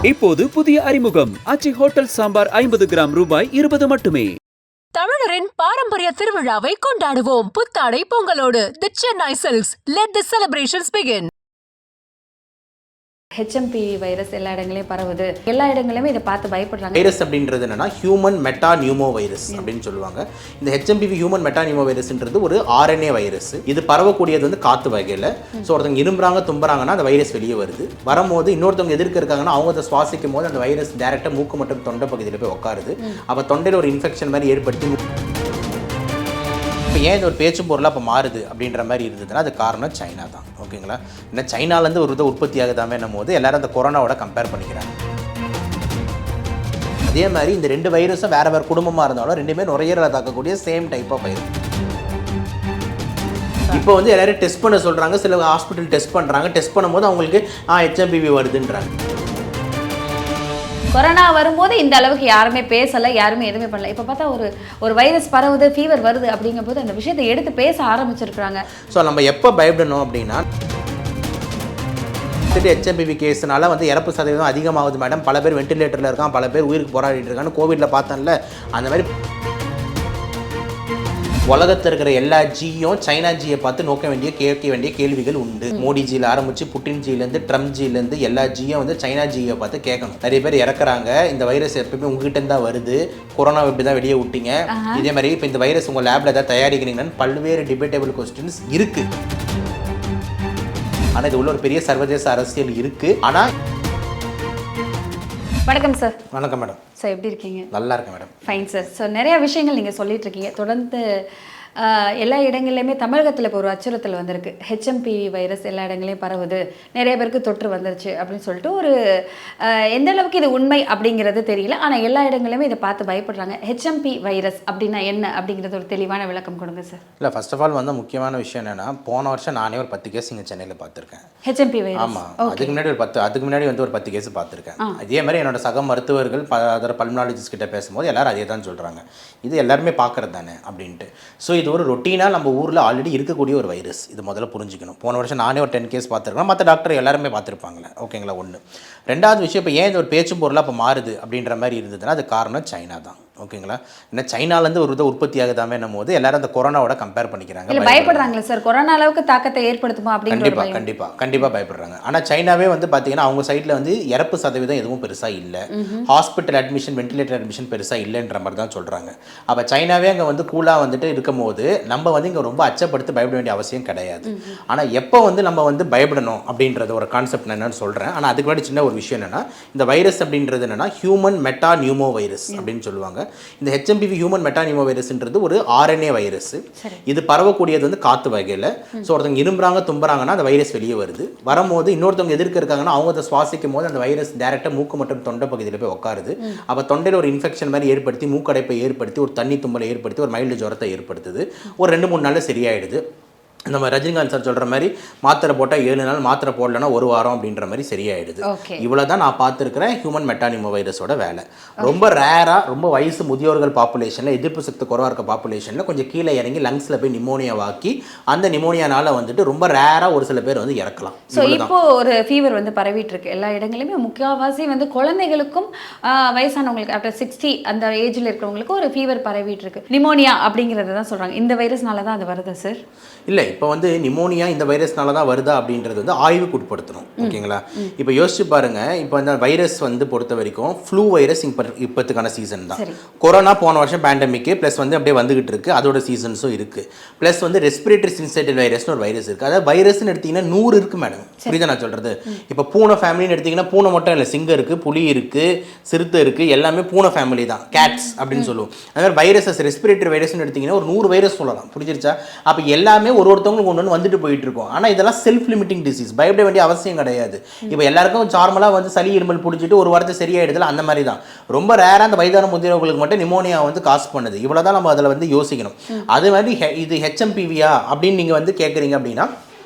இப்போது புதிய அறிமுகம் ஆச்சி ஹோட்டல் சாம்பார் 50 கிராம் ரூபாய் 20 மட்டுமே. தமிழரின் பாரம்பரிய திருவிழாவை கொண்டாடுவோம் புத்தாடை பொங்கலோடு. The Chennai silks. Let the celebrations begin. HMP virus எல்லா இடங்களையும் பரவுது, எல்லா இடங்களையுமே இதை பார்த்து பயப்படுறாங்க. வைரஸ் அப்படின்றது என்னன்னா ஹியூமன் மெட்டா நியூமோ வைரஸ் அப்படின்னு சொல்லுவாங்க. இந்த ஹெச்எம்பிவி ஹியூமன் மெட்டா நியூமோ வைரஸ்ன்றது ஒரு ஆர்என்ஏ வைரஸ். இது பரவக்கூடியது வந்து காற்று வகையில். ஸோ ஒருத்தவங்க இரும்புறாங்க தும்புறாங்கன்னா அந்த வைரஸ் வெளியே வருது. வரும்போது இன்னொருத்தவங்க எதிர்க்க இருக்காங்கன்னா அவங்க அதை சுவாசிக்கும் போது அந்த வைரஸ் டேரெக்டாக மூக்கு மற்றும் தொண்டை பகுதியில் போய் உட்காருது. அப்போ தொண்டையில் ஒரு இன்ஃபெக்ஷன் மாதிரி ஏற்படுத்தி இப்போ ஏன் இது ஒரு பேச்சும் பொருளாக இப்போ மாறுது அப்படின்ற மாதிரி இருந்ததுன்னா அது காரணம் சைனா தான். ஓகேங்களா? ஏன்னா சைனாலேருந்து ஒரு இதை உற்பத்தி ஆகுதாமே போது எல்லாரும் அந்த கொரோனாவோட கம்பேர் பண்ணிக்கிறாங்க. அதே மாதிரி இந்த ரெண்டு வைரஸும் வேறு வேறு குடும்பமாக இருந்தாலும் ரெண்டுமே நுரையீரலை தாக்கக்கூடிய சேம் டைப் ஆஃப் வைரஸ். இப்போ வந்து எல்லாரும் டெஸ்ட் பண்ண சொல்கிறாங்க, சில ஹாஸ்பிட்டல் டெஸ்ட் பண்ணுறாங்க. டெஸ்ட் பண்ணும்போது அவங்களுக்கு ஹெச்எம்பிவி வருதுன்றாங்க. கொரோனா வரும்போது இந்த அளவுக்கு யாருமே பேசலை, யாருமே எதுவுமே பண்ணல. இப்போ பார்த்தா ஒரு வைரஸ் பரவுது, ஃபீவர் வருது அப்படிங்கும்போது அந்த விஷயத்தை எடுத்து பேச ஆரம்பிச்சிருக்கிறாங்க. ஸோ நம்ம எப்போ பயப்படணும் அப்படின்னா ஹெச்எம்பிவி கேஸ்னால வந்து இறப்பு சதவீதம் அதிகமாகுது மேடம். பல பேர் வெண்டிலேட்டரில் இருக்கான், பல பேர் உயிருக்கு போராடிட்டு இருக்கான்னு கோவிடில் பார்த்தோம்ல. அந்த மாதிரி உலகத்தில் இருக்கிற எல்லா ஜியும் சைனா ஜியை பார்த்து கேட்க வேண்டிய கேள்விகள் உண்டு. மோடிஜியில் ஆரம்பிச்சு புட்டின்ஜியிலேருந்து ட்ரம்ப்ஜியிலேருந்து எல்லா ஜியும் வந்து சைனா ஜியை பார்த்து கேட்கணும். நிறைய பேர் இறக்குறாங்க, இந்த வைரஸ் எப்பவுமே உங்ககிட்ட தான் வருது, கொரோனா எப்படி தான் வெளியே விட்டீங்க, இதே மாதிரி இப்போ இந்த வைரஸ் உங்கள் லேபில் ஏதாவது தயாரிக்கிறீங்கன்னு பல்வேறு டிபேட்டபிள் கொஸ்டின்ஸ் இருக்கு. ஆனால் இது உள்ள ஒரு பெரிய சர்வதேச அரசியல் இருக்கு. ஆனால் வணக்கம் சார். வணக்கம் மேடம். சார் எப்படி இருக்கீங்க? நல்லா இருக்கேன் மேடம். Fine sir. ஸோ நிறைய விஷயங்கள் நீங்கள் சொல்லிட்டு இருக்கீங்க. தொடர்ந்து எல்லா இடங்கள்லையுமே தமிழகத்தில் இப்போ ஒரு அச்சுறுத்தல் வந்திருக்கு. ஹெச்எம்பி வைரஸ் எல்லா இடங்களையும் பரவுது, நிறைய பேருக்கு தொற்று வந்துருச்சு அப்படின்னு சொல்லிட்டு ஒரு எந்த அளவுக்கு இது உண்மை அப்படிங்கிறது தெரியல. ஆனால் எல்லா இடங்களையுமே இதை பார்த்து பயப்படுறாங்க. ஹெச்எம்பி வைரஸ் அப்படின்னா என்ன அப்படிங்கிறது ஒரு தெளிவான விளக்கம் கொடுங்க சார். இல்லை, ஃபர்ஸ்ட் ஆஃப் ஆல் வந்து முக்கியமான விஷயம் என்னென்னா, போன வருஷம் நானே ஒரு 10 கேஸ் இங்கே சென்னையில் பார்த்துருக்கேன் ஹெச்எம்பி வைரஸ். ஆமாம், அதுக்கு முன்னாடி வந்து ஒரு 10 கேஸ் பார்த்துருக்கேன். அதே மாதிரி என்னோட சக மருத்துவர்கள் அதர் பல்மனாலஜிஸ்ட் கிட்ட பேசும்போது எல்லாரும் அதே தான் சொல்கிறாங்க, இது எல்லாருமே பார்க்குறது தானே அப்படின்ட்டு. ஸோ இது ஒரு ரொட்டீனாக நம்ம ஊரில் ஆல்ரெடி இருக்கக்கூடிய ஒரு வைரஸ். இது முதல்ல புரிஞ்சுக்கணும். போன வருஷம் நானே ஒரு 10 கேஸ் பார்த்துருக்கேன், மற்ற டாக்டர் எல்லாருமே பார்த்துருப்பாங்களே. ஓகேங்களா? ஒன்று. ரெண்டாவது விஷயம், இப்போ ஏன் இது ஒரு பேச்சும் பொருளாக இப்போ மாறுது அப்படின்ற மாதிரி இருந்ததுன்னா அது காரணம் சைனா தான். ஓகேங்களா? ஏன்னா சைனாலேருந்து ஒரு இதை உற்பத்தி ஆகுதாமே போது எல்லாரும் அந்த கொரோனாவோட கம்பேர் பண்ணிக்கிறாங்க. பயப்படுறாங்களா சார்? கொரோனா அளவுக்கு தாக்கத்தை ஏற்படுத்துமா அப்படின்னு? கண்டிப்பாக பயப்படுறாங்க. ஆனால் சைனாவே வந்து பார்த்தீங்கன்னா அவங்க சைடில் வந்து இறப்பு சதவீதம் எதுவும் பெருசாக இல்லை, ஹாஸ்பிட்டல் அட்மிஷன் வெண்டிலேட்டர் அட்மிஷன் பெருசாக இல்லைன்ற மாதிரி தான் சொல்கிறாங்க. அப்போ சைனாவே அங்கே வந்து கூலாக வந்துட்டு இருக்கும் போது நம்ம வந்து இங்கே ரொம்ப அச்சப்படுத்தி பயப்பட வேண்டிய அவசியம் கிடையாது. ஆனால் எப்போ வந்து நம்ம வந்து பயப்படணும் அப்படின்றது ஒரு கான்செப்ட் என்னன்னு சொல்கிறேன். ஆனால் அதுக்கு முன்னாடி சின்ன ஒரு விஷயம் என்னென்னா, இந்த வைரஸ் அப்படின்றது என்னென்னா ஹியூமன் மெட்டா நியூமோ வைரஸ் அப்படின்னு சொல்லுவாங்க. இந்த ஹெச்எம்பிவி ஹியூமன் மெட்டா நியூமோ வைரஸ்ன்றது ஒரு ஆர்என்ஏ வைரஸ். இது பரவக்கூடியது வந்து காற்று வகையில். ஸோ ஒருத்தவங்க இரும்புறாங்க தும்புறாங்கன்னா அந்த வைரஸ் வெளியே வருது. வரும்போது இன்னொருத்தவங்க எதிர்க்க இருக்காங்கன்னா அவங்க அதை சுவாசிக்கும் போது அந்த வைரஸ் டேரெக்டாக மூக்கு மற்றும் தொண்டை பகுதியில் போய் உட்காருது. அப்போ தொண்டையில் ஒரு இன்ஃபெக்ஷன் மாதிரி ஏற்படுத்தி மூக்கடைப்பை ஏற்படுத்தி ஒரு தண்ணி தும்மலை ஏற்படுத்தி ஒரு மைல்டு ஜுரத்தை ஏற்படுத்துது. ஒரு 2-3 நாளில் சரியாயிடுது. நம்ம ரஜினிகாந்த் சார் சொல்கிற மாதிரி மாத்திரை போட்டால் 7 நாள், மாத்திரை போடலன்னா 1 வாரம் அப்படின்ற மாதிரி சரியாயிடுது. இவ்வளோ தான் நான் பார்த்துருக்கிறேன் ஹியூமன் மெட்டானிமோ வைரஸோட வேலை. ரொம்ப ரேராக, ரொம்ப வயசு முதியோர்கள் பாப்புலேஷனில், எதிர்ப்பு சக்தி குறைவாக இருக்க பாப்புலேஷனில் கொஞ்சம் கீழே இறங்கி லங்ஸில் போய் நிமோனியாவாக்கி அந்த நிமோனியானால வந்துட்டு ரொம்ப ரேராக ஒரு சில பேர் வந்து இறக்கலாம். ஸோ இப்போ ஒரு ஃபீவர் வந்து பரவிட்டு இருக்கு எல்லா இடங்களையுமே. முக்கியவாசி வந்து குழந்தைகளுக்கும் வயசானவங்களுக்கு ஆஃப்டர் 60 அந்த ஏஜில் இருக்கிறவங்களுக்கும் ஒரு ஃபீவர் பரவிட்டு இருக்கு. நிமோனியா அப்படிங்கிறது தான் சொல்கிறாங்க. இந்த வைரஸ்னால தான் அது வருதா சார்? இல்லை, இப்போ வந்து நிமோனியா இந்த வைரஸ்னால தான் வருதா அப்படின்றது வந்து ஆய்வுக்கு உட்படுத்தணும். ஓகேங்களா? இப்போ யோசிச்சு பாருங்க, இப்போ இந்த வைரஸ் வந்து பொறுத்த வரைக்கும் ஃப்ளூ வைரஸ் இப்போத்துக்கான சீசன் தான். கொரோனா போன வருஷம் பேண்டமிக்கு ப்ளஸ் வந்து அப்படியே வந்துகிட்டு இருக்கு, அதோட சீசன்ஸும் இருக்கு. ப்ளஸ் வந்து ரெஸ்பிரேட்டரி சின்சைட்டில் வைரஸ்னு ஒரு வைரஸ் இருக்கு. அதாவது வைரஸ்ன்னு எடுத்தீங்கன்னா 100 இருக்கு மேடம். புரியுதா நான் சொல்றது? இப்போ பூனை ஃபேமிலின்னு எடுத்தீங்கன்னா பூனை மட்டும் இல்லை, சிங்கம் இருக்கு, புலி இருக்கு, சிறுத்தை இருக்கு, எல்லாமே பூனை ஃபேமிலி தான், கேட்ஸ் அப்படின்னு சொல்லுவோம். அது மாதிரி வைரஸஸ் ரெஸ்பிரேட்டரி வைரஸ்ன்னு எடுத்தீங்கன்னா ஒரு 100 வைரஸ் சொல்லலாம். புரிஞ்சிருச்சா? அப்போ எல்லாமே ஒருத்தவங்களுக்கு ஒன்று வந்துட்டு போயிட்டு இருக்கோம். ஆனால் இதெல்லாம் செல்ஃப் லிமிட்டிங் டிசீஸ், பயப்பட வேண்டிய அவசியம் கிடையாது. இப்போ எல்லாருக்கும் நார்மலாக வந்து சளி இருமல் பிடிச்சிட்டு ஒரு வாரத்தை சரியாயிடுதுல, அந்த மாதிரி தான். ரொம்ப ரேராக அந்த வயதான முதியவர்களுக்கு மட்டும் நிமோனியா வந்து காசு பண்ணுது. இவ்வளோ தான் நம்ம அதில் வந்து யோசிக்கணும். அது மாதிரி இது ஹெச்எம்பிவியா அப்படின்னு நீங்கள் வந்து கேட்குறீங்க அப்படின்னா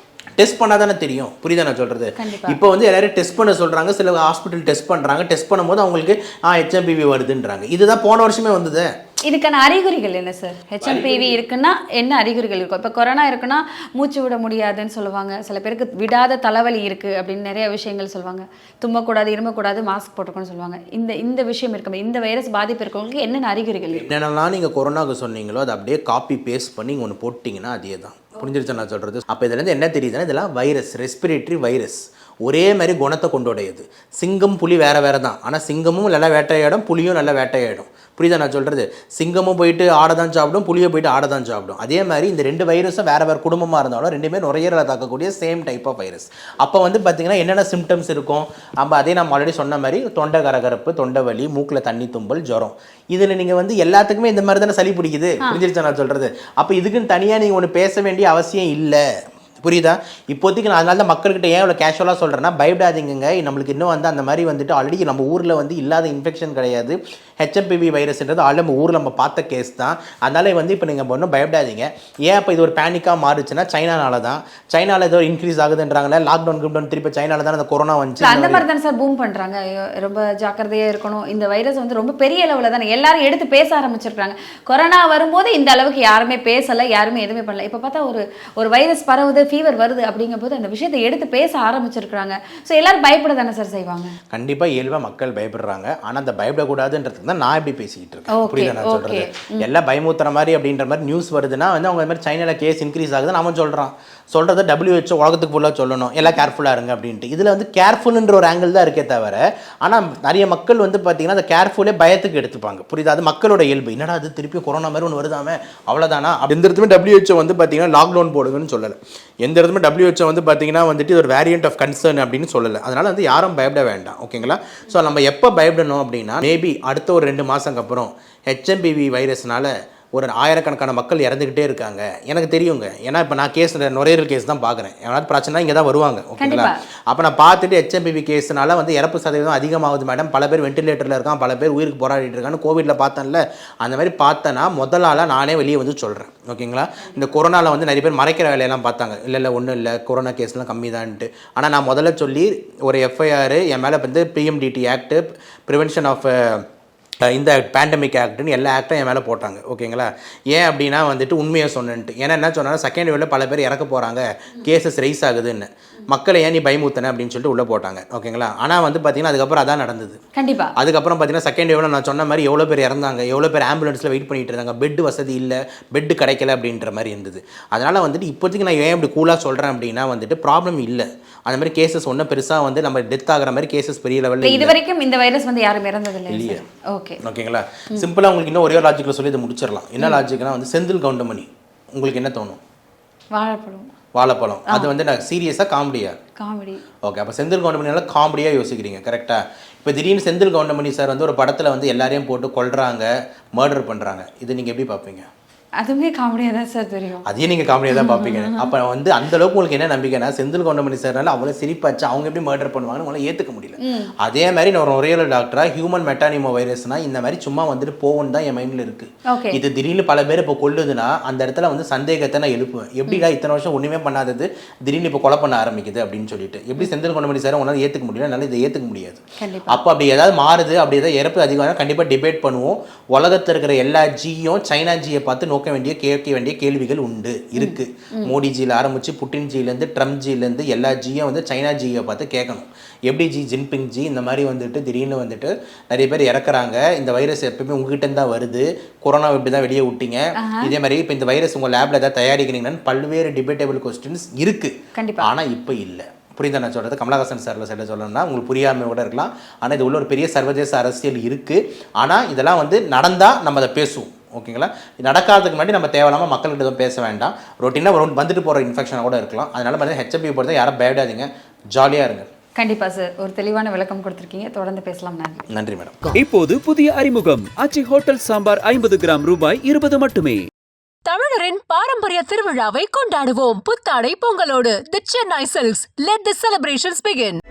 டெஸ்ட் பண்ணால் தானே தெரியும். புரியுதா நான் சொல்கிறது? இப்போ வந்து எல்லாரும் டெஸ்ட் பண்ண சொல்கிறாங்க, சில ஹாஸ்பிட்டல் டெஸ்ட் பண்ணுறாங்க. டெஸ்ட் பண்ணும்போது அவங்களுக்கு ஹெச்எம்பிவி வருதுன்றாங்க. இதுதான் போன வருஷமே வந்தது. இதுக்கான அறிகுறிகள் என்ன சார்? ஹெச்எம்பிவி இருக்குன்னா என்ன அறிகுறிகள் இருக்கும்? இப்போ கொரோனா இருக்குன்னா மூச்சு விட முடியாதுன்னு சொல்லுவாங்க, சில பேருக்கு விடாத தலைவலி இருக்குது அப்படின்னு நிறைய விஷயங்கள் சொல்லுவாங்க, தும்மக்கூடாது இருமக்கூடாது மாஸ்க் போட்டுக்கணும்னு சொல்லுவாங்க. இந்த விஷயம் இருக்கும், இந்த வைரஸ் பாதிப்பு இருக்கவங்களுக்கு என்னென்ன அறிகுறிகள் இருக்கு? என்னென்னலாம் நீங்கள் கொரோனாவுக்கு சொன்னீங்களோ அதை அப்படியே காப்பி பேஸ்ட் பண்ணி ஒன்று போட்டிங்கன்னா அதே தான். புரிஞ்சிருச்சா நான் சொல்கிறது? அப்போ இதுலேருந்து என்ன தெரியுதுன்னா இதெல்லாம் வைரஸ், ரெஸ்பிரேட்டரி வைரஸ், ஒரே மாதிரி குணத்தை கொண்டுடையது. சிங்கம் புலி வேறு வேறு தான், ஆனால் சிங்கமும் நல்லா வேட்டையாடும், புலியும் நல்லா வேட்டையாடும். புரியுதா நான் சொல்கிறது? சிங்கமும் போயிட்டு ஆடை தான் சாப்பிடும், புளியை போயிட்டு ஆடை தான் சாப்பிடும். அதே மாதிரி இந்த 2 வைரஸும் வேறு வேறு குடும்பமாக இருந்தாலும் 2மே நுரையீரலை தாக்கக்கூடிய சேம் டைப் ஆஃப் வைரஸ். அப்போ வந்து பார்த்திங்கன்னா என்னென்ன சிம்டம்ஸ் இருக்கும்? அதே நம்ம ஆல்ரெடி சொன்ன மாதிரி தொண்டை கரகரப்பு, தொண்டை வலி, மூக்கில் தண்ணி தும்பல், ஜுரம். இதில் நீங்கள் வந்து எல்லாத்துக்குமே இந்த மாதிரி தானே சளி பிடிக்குது. புரிஞ்சிருச்சா நான் சொல்கிறது? அப்போ இதுக்குன்னு தனியாக நீங்கள் ஒன்று பேச வேண்டிய அவசியம் இல்லை. புரியுதா? இப்போதைக்கு நான் அதனால தான் மக்கள்கிட்ட ஏன் இவ்வளோ கேஷுவலாக சொல்கிறேன்னா, பயப்படாதீங்க. நம்மளுக்கு இன்னும் வந்து அந்த மாதிரி வந்துட்டு ஆல்ரெடி நம்ம ஊரில் வந்து இல்லாத இன்ஃபெக்ஷன் கிடையாது. ஹெச்எம்பிவி வைரஸ்ன்றது ஆல்ரெடி நம்ம ஊரில் நம்ம பார்த்த கேஸ் தான். அதனால வந்து இப்போ நீங்கள் ஒன்றும் பயப்படாதீங்க. ஏன் இப்போ இது ஒரு பேனிக்காக மாறுச்சுன்னா சைனானால தான். சைனாவில் ஏதோ இன்க்ரீஸ் ஆகுதுன்றாங்களே, லாக்டவுன் திருப்பி சைனாவில் தான் அந்த கொரோனா வந்துச்சு. அந்த மாதிரி தானே சார் பூம் பண்ணுறாங்க. ரொம்ப ஜாக்கிரதையாக இருக்கணும். இந்த வைரஸ் வந்து ரொம்ப பெரிய அளவில் தானே எல்லாரும் எடுத்து பேச ஆரம்பிச்சிருக்காங்க. கொரோனா வரும்போது இந்த அளவுக்கு யாருமே பேசலை, யாருமே எதுவுமே பண்ணல. இப்போ பார்த்தா ஒரு வைரஸ் பரவுது, ஃபீவர் வருது அப்படிங்கும்போது அந்த விஷயத்தை எடுத்து பேச ஆரம்பிச்சிருக்காங்க. ஸோ எல்லாரும் பயப்பட தானே சார் செய்வாங்க? கண்டிப்பாக இயல்பாக மக்கள் பயப்படுறாங்க. ஆனால் அந்த பயப்படக்கூடாதுன்றதுக்கு தான் நான் எப்படி பேசிக்கிட்டு இருக்கேன். புரியுதா நான் சொல்கிறது? எல்லாம் பயமுத்துற மாதிரி அப்படின்ற மாதிரி நியூஸ் வருதுன்னா வந்து அவங்க மாதிரி சைனாவில் கேஸ் இன்க்ரீஸ் ஆகுது நாம சொல்கிறத WHO உலகத்துக்கு ஃபுல்லாக சொல்லணும், எல்லாம் கேர்ஃபுல்லாக இருங்க அப்படின்ட்டு. இதில் வந்து கேர்ஃபுல்ன்ற ஒரு ஆங்கிள் தான் இருக்கே தவிர, ஆனால் நிறைய மக்கள் வந்து பார்த்தீங்கன்னா அந்த கேர்ஃபுல்லே பயத்துக்கு எடுத்துப்பாங்க. புரியுதா? அது மக்களோட இயல்பு. என்னடா அது திருப்பி கொரோனா மாதிரி ஒன்று வருதாமே அவ்வளோதானா? எந்த இடத்துமே WHO வந்து பார்த்தீங்கன்னா லாக்டவுன் போடுங்கன்னு சொல்லலை. எந்த இடத்துமே WHO வந்து பார்த்தீங்கன்னா வந்துட்டு இது ஒரு வேரியன்ட் ஆஃப் கன்சர்ன் அப்படின்னு சொல்லலை. அதனால் வந்து யாரும் பயப்பட வேண்டாம். ஓகேங்களா? ஸோ நம்ம எப்போ பயப்படணும் அப்படின்னா, மேபி அடுத்த ஒரு 2 மாதத்துக்கு அப்புறம் ஹெச்எம்பிவி வைரஸ்னால ஒரு 1000கணக்கான மக்கள் இறந்துக்கிட்டே இருக்காங்க. எனக்கு தெரியுங்க. ஏன்னா இப்போ நான் நுரையீரல் கேஸ் தான் பார்க்குறேன். ஏதாவது பிரச்சனை இங்கே தான் வருவாங்க. ஓகேங்களா? அப்போ நான் பார்த்துட்டு ஹெச்எம்பிவி கேஸ்னால வந்து இறப்பு சதவீதம் அதிகமாகுது மேடம், பல பேர் வென்டிலேட்டரில் இருக்கான், பல பேர் உயிருக்கு போராடிட்டு இருக்கான்னு கோவிடில் பார்த்தேன்ல, அந்த மாதிரி பார்த்தேன்னா முதல் ஆளாக நானே வெளியே வந்து சொல்கிறேன். ஓகேங்களா? இந்த கொரோனாவில் வந்து நிறைய பேர் மறைக்கிற வேலையெல்லாம் பார்த்தாங்க. இல்லை ஒன்றும் இல்லை, கொரோனா கேஸ்லாம் கம்மி தான்ட்டு. ஆனால் நான் முதல்ல சொல்லி ஒரு FIR என் மேலே வந்து PMDT ஆக்ட், ப்ரிவென்ஷன் ஆஃப் இந்த பேண்டமிக் ஆக்ட்னு எல்லா ஆக்டும் என் மேலே போட்டாங்க. ஓகேங்களா? ஏன் அப்படின்னா வந்துட்டு உண்மையை சொன்னேன்ட்டு. ஏன்னா என்ன சொன்னாலும் செகண்ட் வேவ்ல பல பேர் இறக்க போகிறாங்க, கேசஸ் ரைஸ் ஆகுதுன்னு. மக்களை ஏன் நீ பயமுத்தன அப்படின்னு சொல்லிட்டு உள்ளே போட்டாங்க. ஓகேங்களா? ஆனால் வந்து பார்த்தீங்கன்னா அதுக்கப்புறம் அதான் நடந்தது. கண்டிப்பாக. அதுக்கப்புறம் பார்த்தீங்கன்னா செகண்ட் வேவ்ல நான் சொன்ன மாதிரி எவ்வளோ பேர் இறந்தாங்க, எவ்வளோ பேர் ஆம்புலன்ஸில் வெயிட் பண்ணிட்டு இருந்தாங்க, பெட் வசதி இல்லை, பெட்டு கிடைக்கல அப்படின்ற மாதிரி இருந்தது. அதனால் வந்துட்டு இப்போதைக்கு நான் ஏன் இப்படி கூலாக சொல்கிறேன் அப்படின்னா வந்துட்டு ப்ராப்ளம் இல்லை. அந்த மாதிரி கேசஸ் ஒன்றும் பெருசாக வந்து நம்ம டெத் ஆகிற மாதிரி கேசஸ் பெரிய லெவலில் இது வரைக்கும் இந்த வைரஸ் வந்து யாரும் இறந்ததில்லை இல்லையா? ஓகேங்களா? சிம்பிளாக உங்களுக்கு இன்னும் ஒரே லாஜிக்கில் சொல்லி இதை முடிச்சிடலாம். என்ன லாஜிக்னா வந்து செந்தில் கவுண்டமணி உங்களுக்கு என்ன தோணும்? வாழைப்பழம். அது வந்து நான் சீரியஸாக காமெடி. ஓகே, அப்போ செந்தில் கவுண்டமணியால காமெடியாக யோசிக்கிறீங்க. கரெக்டாக? இப்போ திடீர்னு செந்தில் கவுண்டமணி சார் வந்து ஒரு படத்தில் வந்து எல்லாரையும் போட்டு கொல்றாங்க, மர்டர் பண்ணுறாங்க. இது நீங்கள் எப்படி பார்ப்பீங்க? அதுவுமே காமெடியாக தான் சார் தெரியும். அதையும் நீங்கள் காமெடியாக தான் பார்ப்பீங்க. அப்போ வந்து அந்தளவுக்கு உங்களுக்கு என்ன நம்பிக்கைன்னா செந்தில் கவுண்டமணி சார்னால அவ்வளோ சிரிப்பாச்சு, அவங்க எப்படி மர்டர் பண்ணுவாங்கன்னு உங்களால் ஏற்றுக்க முடியல. அதே மாதிரி நான் ஒரு நுரையீரல் டாக்டராக ஹியூமன் மெட்டானிமோ வைரஸ்னா இந்த மாதிரி சும்மா வந்துட்டு போகணும் தான் என் மைண்டில் இருக்குது. இது திடீர்னு பல பேர் இப்போ கொல்லுதுன்னா அந்த இடத்துல வந்து சந்தேகத்தை நான் எழுப்புவேன். எப்படிடா இத்தனை வருஷம் ஒன்றுமே பண்ணாதது திடீர்னு இப்போ கொலை பண்ண ஆரம்பிக்குது அப்படின்னு சொல்லிட்டு. எப்படி செந்தில் கவுண்டமணி சார் உங்களால் ஏற்றுக்க முடியல, என்னால் இதை ஏற்றுக்க முடியாது. அப்போ அப்படி ஏதாவது மாறுது, அப்படி ஏதாவது இறப்பு அதிகமாக கண்டிப்பாக டிபேட் பண்ணுவோம். உலகத்தில் இருக்கிற எல்லா ஜியும் சைனா ஜியை பார்த்து கேட்க வேண்டிய கேள்விகள் உண்டு இருக்கு. மோடிஜியில் ஆரம்பிச்சு புட்டின்ஜியிலேருந்து ட்ரம்ப்ஜியிலேருந்து எல்லா ஜியும் வந்து சைனா ஜியை பார்த்து கேட்கணும். எப்படி ஜின்பிங் ஜி இந்த மாதிரி வந்துட்டு திடீர்னு வந்துட்டு நிறைய பேர் இறக்குறாங்க, இந்த வைரஸ் எப்பவுமே உங்ககிட்ட தான் வருது, கொரோனா எப்படி தான் வெளியே விட்டீங்க, இதே மாதிரி இப்போ இந்த வைரஸ் உங்கள் லேப்ல ஏதாவது தயாரிக்கிறீங்கன்னு பல்வேறு டிபேட்டபிள் கொஸ்டின்ஸ் இருக்கு. ஆனால் இப்போ இல்லை. புரியுதா நான் சொல்கிறது? கமலஹாசன் சாரில் சைடில் சொல்லணும்னா உங்களுக்கு புரியாமல் கூட இருக்கலாம். ஆனால் இது உள்ள ஒரு பெரிய சர்வதேச அரசியல் இருக்குது. ஆனால் இதெல்லாம் வந்து நடந்தால் நம்ம அதை பேசுவோம். ஓகேங்களா? நடக்காததுக்கு முன்னாடி நம்ம தேவையில்லாமல் மக்கள்கிட்ட எதுவும் பேச வேண்டாம். ரொட்டீனாக வந்துட்டு போகிற இன்ஃபெக்ஷனாக கூட இருக்கலாம். அதனால பார்த்தீங்கன்னா ஹெச்ஐவி பொறுத்த யாரும் பயப்படாதீங்க, ஜாலியாக இருங்க. கண்டிப்பாக சார், ஒரு தெளிவான விளக்கம் கொடுத்துருக்கீங்க. தொடர்ந்து பேசலாம். நன்றி மேடம். இப்போது புதிய அறிமுகம் ஆச்சி ஹோட்டல் சாம்பார் 50 கிராம் ரூபாய் 20 மட்டுமே. தமிழரின் பாரம்பரிய திருவிழாவை கொண்டாடுவோம் புத்தாடை பொங்கலோடு. The Chennai silks. Let the celebrations begin.